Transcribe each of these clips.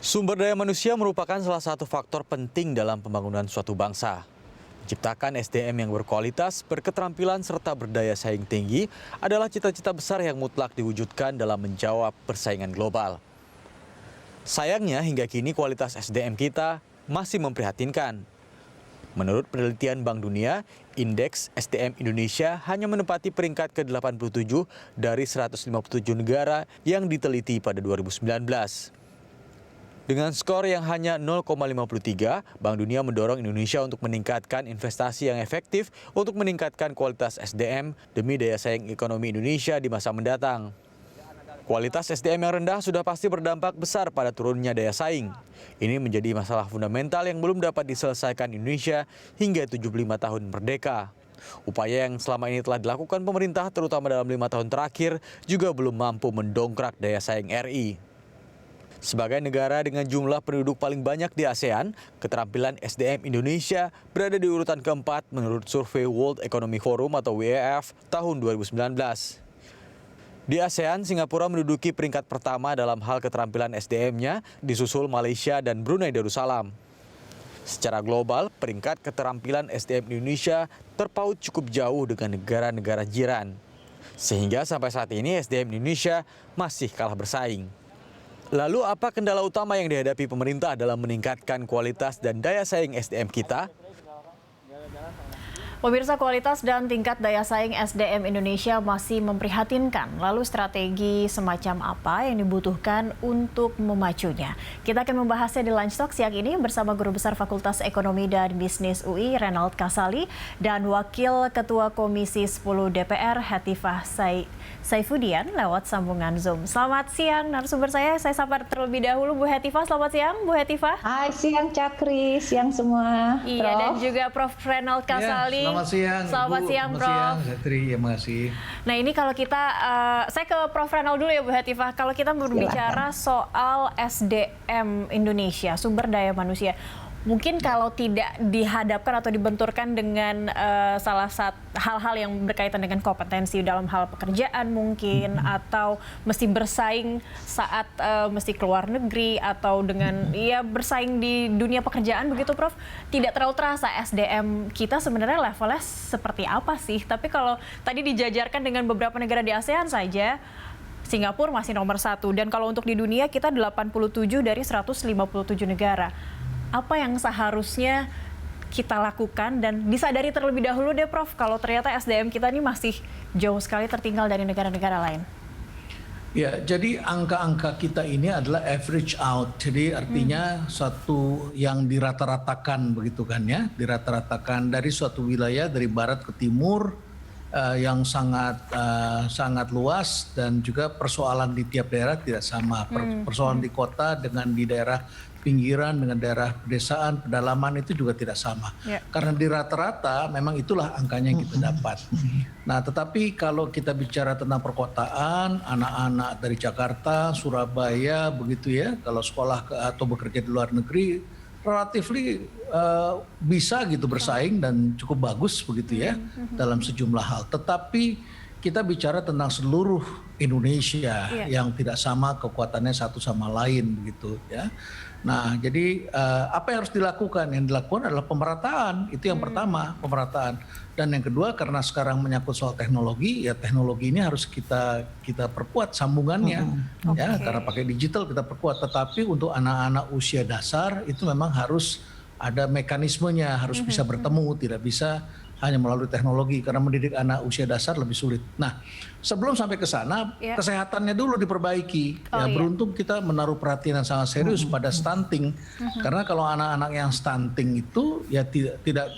Sumber daya manusia merupakan salah satu faktor penting dalam pembangunan suatu bangsa. Menciptakan SDM yang berkualitas, berketerampilan, serta berdaya saing tinggi adalah cita-cita besar yang mutlak diwujudkan dalam menjawab persaingan global. Sayangnya hingga kini kualitas SDM kita masih memprihatinkan. Menurut penelitian Bank Dunia, indeks SDM Indonesia hanya menempati peringkat ke-87 dari 157 negara yang diteliti pada 2019. Dengan skor yang hanya 0,53, Bank Dunia mendorong Indonesia untuk meningkatkan investasi yang efektif untuk meningkatkan kualitas SDM demi daya saing ekonomi Indonesia di masa mendatang. Kualitas SDM yang rendah sudah pasti berdampak besar pada turunnya daya saing. Ini menjadi masalah fundamental yang belum dapat diselesaikan Indonesia hingga 75 tahun merdeka. Upaya yang selama ini telah dilakukan pemerintah terutama dalam 5 tahun terakhir juga belum mampu mendongkrak daya saing RI. Sebagai negara dengan jumlah penduduk paling banyak di ASEAN, keterampilan SDM Indonesia berada di urutan keempat menurut survei World Economic Forum atau WEF tahun 2019. Di ASEAN, Singapura menduduki peringkat pertama dalam hal keterampilan SDM-nya, disusul Malaysia dan Brunei Darussalam. Secara global, peringkat keterampilan SDM Indonesia terpaut cukup jauh dengan negara-negara jiran. Sehingga sampai saat ini SDM Indonesia masih kalah bersaing. Lalu apa kendala utama yang dihadapi pemerintah dalam meningkatkan kualitas dan daya saing SDM kita? Pemirsa, kualitas dan tingkat daya saing SDM Indonesia masih memprihatinkan. Lalu strategi semacam apa yang dibutuhkan untuk memacunya? Kita akan membahasnya di Lunch Talk siang ini bersama Guru Besar Fakultas Ekonomi dan Bisnis UI, Renald Kasali, dan Wakil Ketua Komisi 10 DPR, Hetifah Saifudian, lewat sambungan Zoom. Selamat siang narasumber saya sapa terlebih dahulu Bu Hetifah. Selamat siang, Bu Hetifah. Hai, siang Cakri, siang semua. Iya, Prof. Dan juga Prof. Renald Kasali. Ya, selamat siang, selamat Ibu. siang, Selamat Prof. siang, Satri, ya makasih. Nah ini kalau kita, saya ke Prof. Renald dulu ya Bu Hetifah. Kalau kita berbicara soal SDM Indonesia, sumber daya manusia, mungkin kalau tidak dihadapkan atau dibenturkan dengan salah satu hal-hal yang berkaitan dengan kompetensi dalam hal pekerjaan mungkin, atau mesti bersaing saat mesti keluar negeri atau dengan bersaing di dunia pekerjaan begitu Prof, tidak terlalu terasa SDM kita sebenarnya levelnya seperti apa sih. Tapi kalau tadi dijajarkan dengan beberapa negara di ASEAN saja, Singapura masih nomor 1, dan kalau untuk di dunia kita 87 dari 157 negara. Apa yang seharusnya kita lakukan dan disadari terlebih dahulu deh Prof, kalau ternyata SDM kita ini masih jauh sekali tertinggal dari negara-negara lain? Ya, jadi angka-angka kita ini adalah average out. Jadi artinya suatu yang dirata-ratakan begitu kan ya, dirata-ratakan dari suatu wilayah dari barat ke timur yang sangat luas, dan juga persoalan di tiap daerah tidak sama. Persoalan di kota dengan di daerah pinggiran dengan daerah pedesaan, pedalaman itu juga tidak sama. Karena di rata-rata memang itulah angkanya yang kita dapat. Nah, tetapi kalau kita bicara tentang perkotaan, anak-anak dari Jakarta, Surabaya, begitu ya, kalau sekolah atau bekerja di luar negeri, relatif bisa gitu bersaing dan cukup bagus begitu ya dalam sejumlah hal. Tetapi kita bicara tentang seluruh Indonesia yang tidak sama kekuatannya satu sama lain begitu ya. Nah, jadi apa yang harus dilakukan? Yang dilakukan adalah pemerataan. Itu yang pertama, pemerataan. Dan yang kedua, karena sekarang menyangkut soal teknologi, ya teknologi ini harus kita perkuat sambungannya. Ya, karena pakai digital kita perkuat. Tetapi untuk anak-anak usia dasar itu memang harus ada mekanismenya, harus bisa bertemu, tidak bisa hanya melalui teknologi, karena mendidik anak usia dasar lebih sulit. Nah, sebelum sampai ke sana, kesehatannya dulu diperbaiki. Beruntung kita menaruh perhatian yang sangat serius pada stunting, karena kalau anak-anak yang stunting itu ya tidak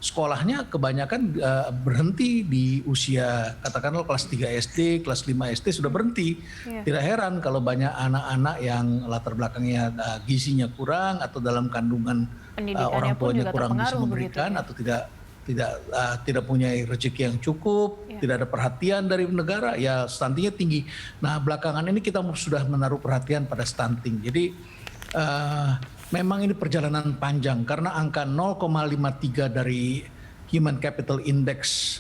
sekolahnya kebanyakan berhenti di usia katakanlah kelas 3 SD, kelas 5 SD sudah berhenti. Tidak heran kalau banyak anak-anak yang latar belakangnya gizinya kurang atau dalam kandungan orang tuanya kurang bisa memberikan atau tidak punya rezeki yang cukup, tidak ada perhatian dari negara, ya stuntingnya tinggi. Nah, belakangan ini kita sudah menaruh perhatian pada stunting. Jadi memang ini perjalanan panjang, karena angka 0,53 dari Human Capital Index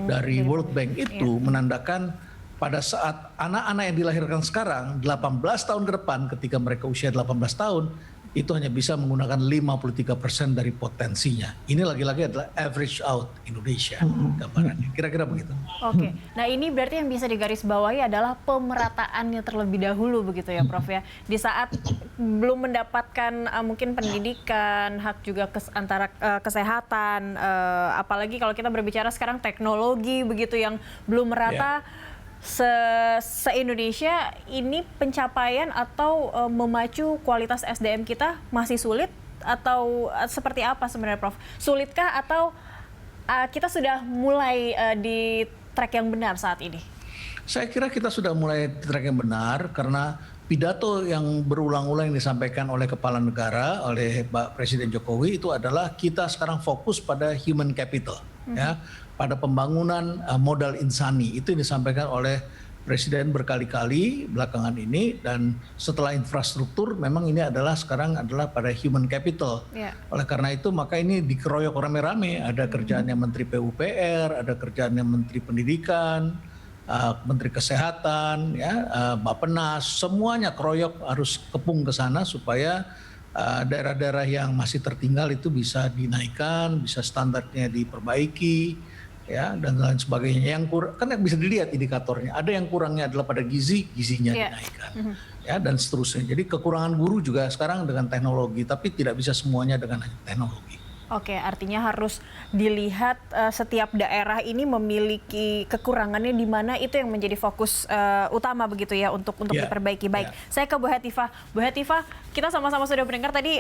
dari World Bank itu menandakan pada saat anak-anak yang dilahirkan sekarang 18 tahun ke depan ketika mereka usia 18 tahun itu hanya bisa menggunakan 53% dari potensinya. Ini lagi-lagi adalah average out Indonesia gambarannya. Kira-kira begitu. Oke, nah ini berarti yang bisa digarisbawahi adalah pemerataannya terlebih dahulu begitu ya Prof ya. Di saat belum mendapatkan mungkin pendidikan, hak juga antara kesehatan, apalagi kalau kita berbicara sekarang teknologi begitu yang belum merata. Se-Indonesia ini pencapaian atau memacu kualitas SDM kita masih sulit atau seperti apa sebenarnya Prof? Sulitkah atau kita sudah mulai di track yang benar saat ini? Saya kira kita sudah mulai di track yang benar karena pidato yang berulang-ulang yang disampaikan oleh Kepala Negara, oleh Pak Presiden Jokowi itu adalah kita sekarang fokus pada human capital, ya, pada pembangunan modal insani. Itu yang disampaikan oleh Presiden berkali-kali belakangan ini, dan setelah infrastruktur memang ini adalah sekarang adalah pada human capital. Oleh karena itu maka ini dikeroyok rame-rame, ada kerjaannya Menteri PUPR, ada kerjaannya Menteri Pendidikan, Menteri Kesehatan, ya, Bappenas, semuanya keroyok harus kepung ke sana supaya daerah-daerah yang masih tertinggal itu bisa dinaikkan, bisa standarnya diperbaiki, ya, dan lain sebagainya. Yang kurang kan bisa dilihat indikatornya. Ada yang kurangnya adalah pada gizinya dinaikkan, ya, dan seterusnya. Jadi kekurangan guru juga sekarang dengan teknologi, tapi tidak bisa semuanya dengan teknologi. Oke, artinya harus dilihat setiap daerah ini memiliki kekurangannya di mana, itu yang menjadi fokus utama begitu ya untuk diperbaiki. Baik, saya ke Bu Hetifah. Bu Hetifah, kita sama-sama sudah mendengar tadi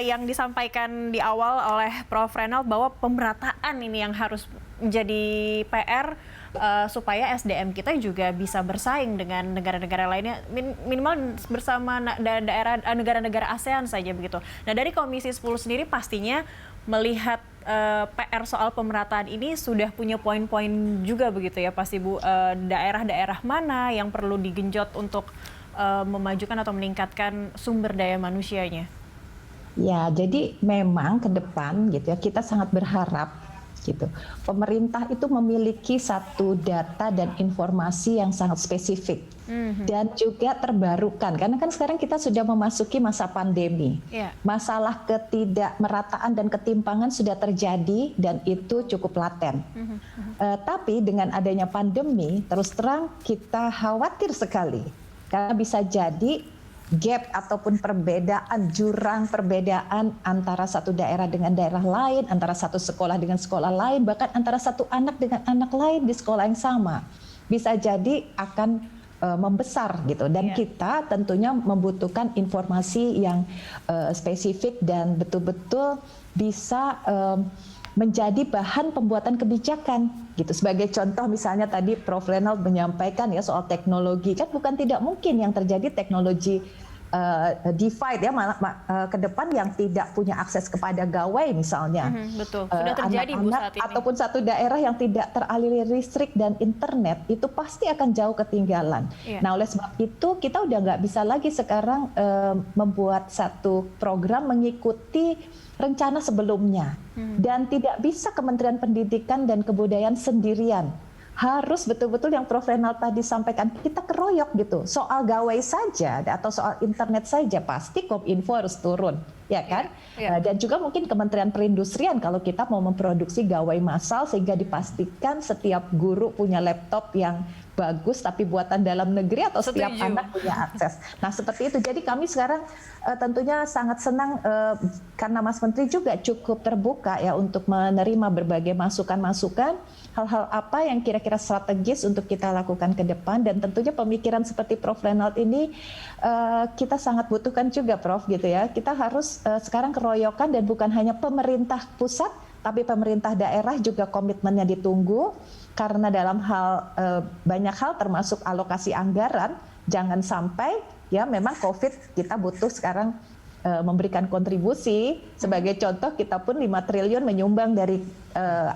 yang disampaikan di awal oleh Prof. Reynald bahwa pemerataan ini yang harus menjadi PR supaya SDM kita juga bisa bersaing dengan negara-negara lainnya, minimal bersama negara-negara ASEAN saja begitu. Nah, dari Komisi 10 sendiri pastinya melihat PR soal pemerataan ini sudah punya poin-poin juga begitu ya pasti Bu, daerah-daerah mana yang perlu digenjot untuk memajukan atau meningkatkan sumber daya manusianya? Ya, jadi memang ke depan gitu ya kita sangat berharap gitu. Pemerintah itu memiliki satu data dan informasi yang sangat spesifik dan juga terbarukan, karena kan sekarang kita sudah memasuki masa pandemi. Masalah ketidakmerataan dan ketimpangan sudah terjadi dan itu cukup laten. Tapi dengan adanya pandemi, terus terang kita khawatir sekali karena bisa jadi gap ataupun jurang perbedaan antara satu daerah dengan daerah lain, antara satu sekolah dengan sekolah lain, bahkan antara satu anak dengan anak lain di sekolah yang sama, bisa jadi akan membesar gitu. Dan kita tentunya membutuhkan informasi yang spesifik dan betul-betul bisa menjadi bahan pembuatan kebijakan gitu. Sebagai contoh misalnya tadi Prof. Reynald menyampaikan ya soal teknologi, kan bukan tidak mungkin yang terjadi teknologi divide ya, ke depan yang tidak punya akses kepada gawai misalnya. Betul, sudah terjadi Bu saat ini. Ataupun satu daerah yang tidak teraliri listrik dan internet itu pasti akan jauh ketinggalan. Nah, oleh sebab itu kita udah nggak bisa lagi sekarang membuat satu program mengikuti rencana sebelumnya, dan tidak bisa Kementerian Pendidikan dan Kebudayaan sendirian. Harus betul-betul yang Prof. Reynald tadi sampaikan, kita keroyok gitu. Soal gawai saja atau soal internet saja pasti Kominfo harus turun, ya kan? Dan juga mungkin Kementerian Perindustrian kalau kita mau memproduksi gawai massal sehingga dipastikan setiap guru punya laptop yang bagus tapi buatan dalam negeri atau setiap anak punya akses. Nah, seperti itu. Jadi kami sekarang tentunya sangat senang karena Mas Menteri juga cukup terbuka ya untuk menerima berbagai masukan-masukan, hal-hal apa yang kira-kira strategis untuk kita lakukan ke depan, dan tentunya pemikiran seperti Prof. Reynald ini kita sangat butuhkan juga Prof gitu ya. Kita harus sekarang keroyokan, dan bukan hanya pemerintah pusat tapi pemerintah daerah juga komitmennya ditunggu, karena dalam hal banyak hal termasuk alokasi anggaran, jangan sampai ya memang COVID kita butuh sekarang memberikan kontribusi. Sebagai contoh kita pun 5 triliun menyumbang dari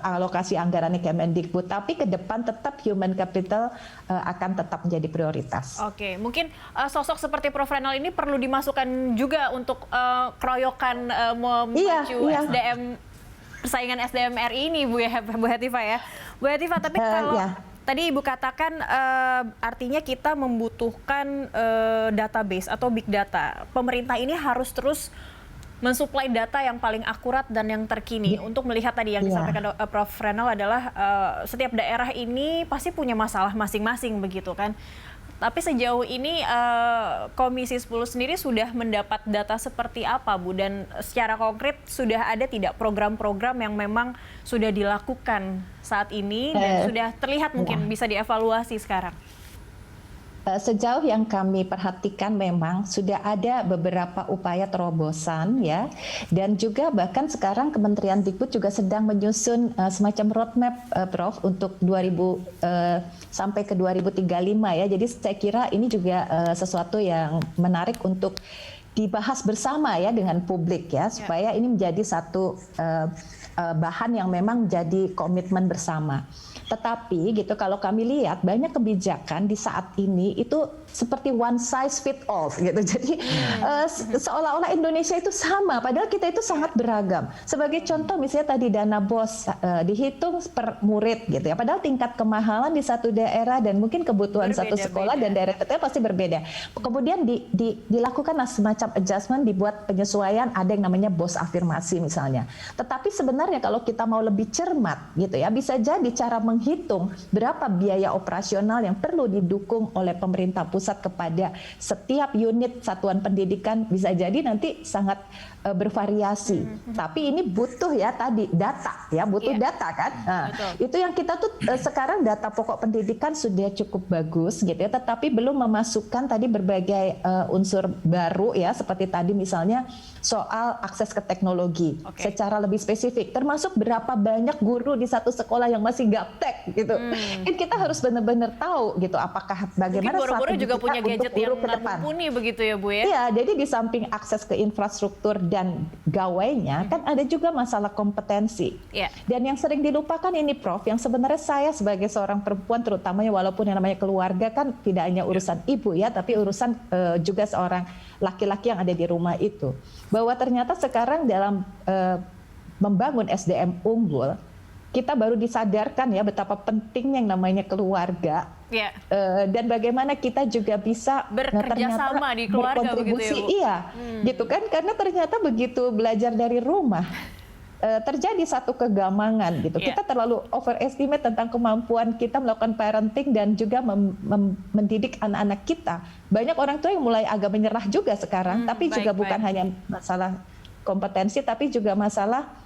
alokasi anggarannya Kemendikbud, tapi ke depan tetap human capital akan tetap menjadi prioritas. Oke, mungkin sosok seperti Prof. Reynald ini perlu dimasukkan juga untuk keroyokan memacu SDM, persaingan SDM RI ini Bu Hetifah ya. Bu Hetifah, tapi tadi Ibu katakan artinya kita membutuhkan database atau big data. Pemerintah ini harus terus mensuplai data yang paling akurat dan yang terkini untuk melihat tadi yang disampaikan Prof. Renal adalah setiap daerah ini pasti punya masalah masing-masing begitu kan. Tapi sejauh ini Komisi 10 sendiri sudah mendapat data seperti apa, Bu? Dan secara konkret sudah ada tidak program-program yang memang sudah dilakukan saat ini dan sudah terlihat mungkin bisa dievaluasi sekarang? Sejauh yang kami perhatikan memang sudah ada beberapa upaya terobosan ya, dan juga bahkan sekarang Kementerian Dikbud juga sedang menyusun semacam roadmap, Prof, untuk 2000 sampai ke 2035 ya. Jadi saya kira ini juga sesuatu yang menarik untuk dibahas bersama ya dengan publik ya, supaya ini menjadi satu bahan yang memang menjadi komitmen bersama. Tetapi gitu kalau kami lihat banyak kebijakan di saat ini itu seperti one size fit all gitu. Jadi seolah-olah Indonesia itu sama padahal kita itu sangat beragam. Sebagai contoh misalnya tadi dana BOS dihitung per murid gitu ya. Padahal tingkat kemahalan di satu daerah dan mungkin kebutuhan satu sekolah dan daerah itu pasti berbeda. Kemudian dilakukan semacam adjustment, dibuat penyesuaian, ada yang namanya BOS afirmasi misalnya. Tetapi sebenarnya kalau kita mau lebih cermat gitu ya, bisa jadi cara menghitung berapa biaya operasional yang perlu didukung oleh pemerintah pusat kepada setiap unit satuan pendidikan bisa jadi nanti sangat bervariasi. Tapi ini butuh ya tadi data ya, butuh data kan. Nah, itu yang kita tuh sekarang data pokok pendidikan sudah cukup bagus gitu ya, tetapi belum memasukkan tadi berbagai unsur baru ya, seperti tadi misalnya soal akses ke teknologi secara lebih spesifik, termasuk berapa banyak guru di satu sekolah yang masih gaptek gitu. Kan kita harus benar-benar tahu gitu apakah bagaimana guru-guru juga punya gadget yang mumpuni begitu ya Bu ya. Iya, jadi di samping akses ke infrastruktur dan gawainya kan ada juga masalah kompetensi. Dan yang sering dilupakan ini Prof, yang sebenarnya saya sebagai seorang perempuan terutamanya walaupun yang namanya keluarga kan tidak hanya urusan ibu ya, tapi urusan juga seorang laki-laki yang ada di rumah itu. Bahwa ternyata sekarang dalam membangun SDM unggul, kita baru disadarkan ya betapa pentingnya yang namanya keluarga dan bagaimana kita juga bisa bekerja sama di keluarga begitu ya Bu? Iya, gitu kan, karena ternyata begitu belajar dari rumah terjadi satu kegamangan gitu. Kita terlalu overestimate tentang kemampuan kita melakukan parenting dan juga mendidik anak-anak kita. Banyak orang tua yang mulai agak menyerah juga sekarang, tapi juga bukan hanya masalah kompetensi, tapi juga masalah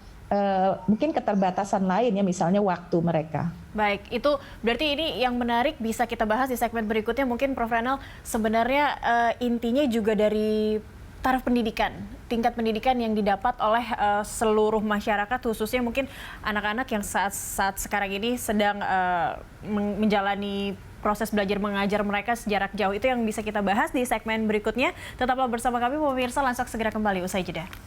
mungkin keterbatasan lain ya, misalnya waktu mereka. Baik, itu berarti ini yang menarik bisa kita bahas di segmen berikutnya. Mungkin Prof. Renal sebenarnya intinya juga dari taraf pendidikan, tingkat pendidikan yang didapat oleh seluruh masyarakat, khususnya mungkin anak-anak yang saat sekarang ini sedang menjalani proses belajar mengajar mereka sejarak jauh. Itu yang bisa kita bahas di segmen berikutnya. Tetaplah bersama kami pemirsa, Lansak segera kembali usai jeda.